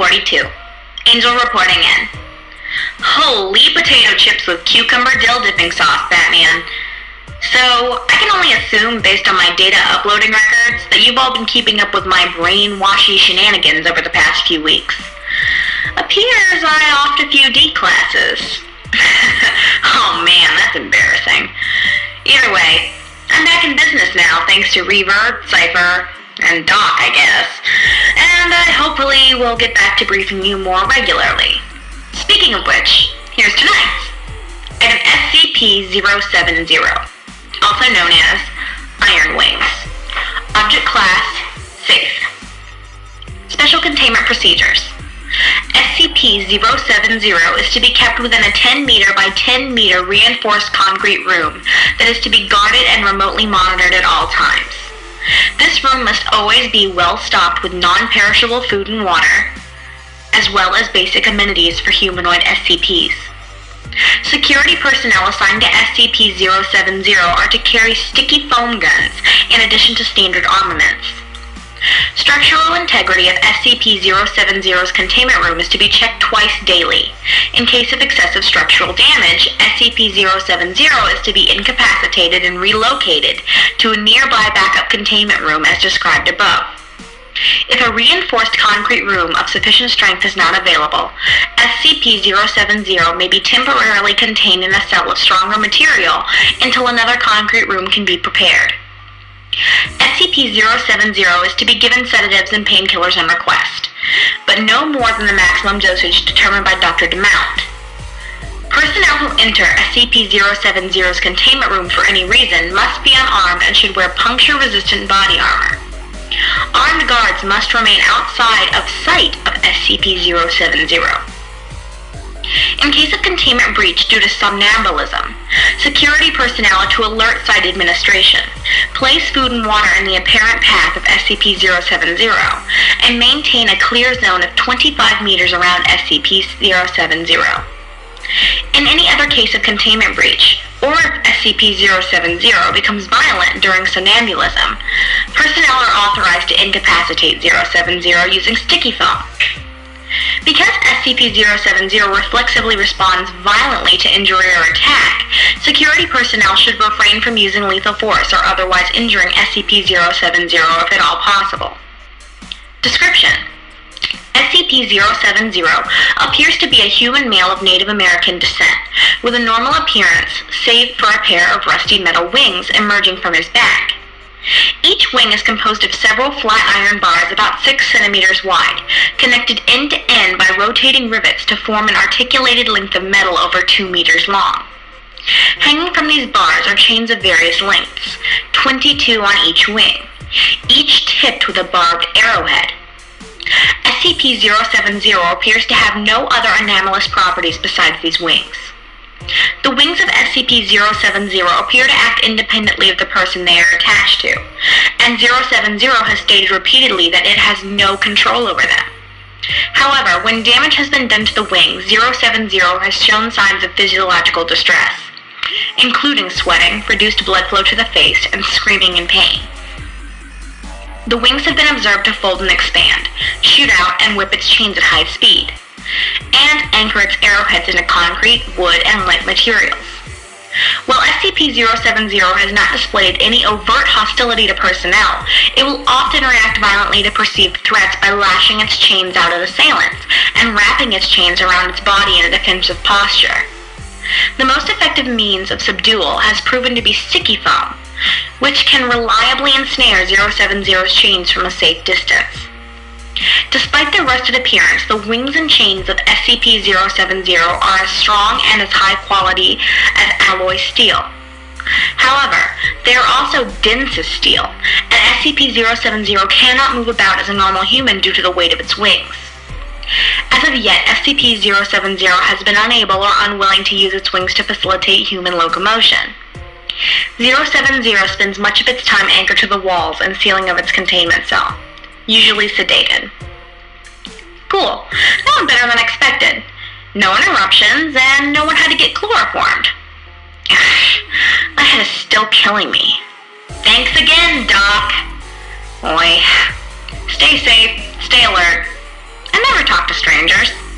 42. Angel reporting in. Holy potato chips with cucumber dill dipping sauce, Batman. So, I can only assume, based on my data uploading records, that you've all been keeping up with my brainwashy shenanigans over the past few weeks. Appears I offed a few D classes. Oh man, that's embarrassing. Either way, I'm back in business now thanks to Reverb, Cypher, and Doc, I guess. And I hopefully will get back to briefing you more regularly. Speaking of which, here's tonight's. Item SCP-070, also known as Iron Wings. Object Class, Safe. Special Containment Procedures. SCP-070 is to be kept within a 10 meter by 10 meter reinforced concrete room that is to be guarded and remotely monitored at all times. This room must always be well stocked with non-perishable food and water, as well as basic amenities for humanoid SCPs. Security personnel assigned to SCP-070 are to carry sticky foam guns in addition to standard armaments. Structural integrity of SCP-070's containment room is to be checked twice daily. In case of excessive structural damage, SCP-070 is to be incapacitated and relocated to a nearby backup containment room as described above. If a reinforced concrete room of sufficient strength is not available, SCP-070 may be temporarily contained in a cell of stronger material until another concrete room can be prepared. SCP-070 is to be given sedatives and painkillers on request, but no more than the maximum dosage determined by Dr. DeMount. Personnel who enter SCP-070's containment room for any reason must be unarmed and should wear puncture-resistant body armor. Armed guards must remain outside of sight of SCP-070. In case of containment breach due to somnambulism, security personnel are to alert site administration, place food and water in the apparent path of SCP-070, and maintain a clear zone of 25 meters around SCP-070. In any other case of containment breach, or if SCP-070 becomes violent during somnambulism, personnel are authorized to incapacitate 070 using sticky foam. Because SCP-070 reflexively responds violently to injury or attack, security personnel should refrain from using lethal force or otherwise injuring SCP-070 if at all possible. Description: SCP-070 appears to be a human male of Native American descent, with a normal appearance save for a pair of rusty metal wings emerging from his back. Each wing is composed of several flat iron bars about 6 centimeters wide, connected end to end by rotating rivets to form an articulated length of metal over 2 meters long. Hanging from these bars are chains of various lengths, 22 on each wing, each tipped with a barbed arrowhead. SCP-070 appears to have no other anomalous properties besides these wings. The wings of SCP-070 appear to act independently of the person they are attached to, and 070 has stated repeatedly that it has no control over them. However, when damage has been done to the wings, 070 has shown signs of physiological distress, including sweating, reduced blood flow to the face, and screaming in pain. The wings have been observed to fold and expand, shoot out and whip its chains at high speed, and anchor its arrowheads into concrete, wood, and lead materials. While SCP-070 has not displayed any overt hostility to personnel, it will often react violently to perceived threats by lashing its chains out at assailants and wrapping its chains around its body in a defensive posture. The most effective means of subdual has proven to be sticky foam, which can reliably ensnare 070's chains from a safe distance. Despite their rusted appearance, the wings and chains of SCP-070 are as strong and as high quality as alloy steel. However, they are also dense as steel, and SCP-070 cannot move about as a normal human due to the weight of its wings. As of yet, SCP-070 has been unable or unwilling to use its wings to facilitate human locomotion. 070 spends much of its time anchored to the walls and ceiling of its containment cell, usually sedated. Cool. That went better than expected. No interruptions, and no one had to get chloroformed. My head is still killing me. Thanks again, Doc. Oi. Stay safe, stay alert, and never never talk to strangers.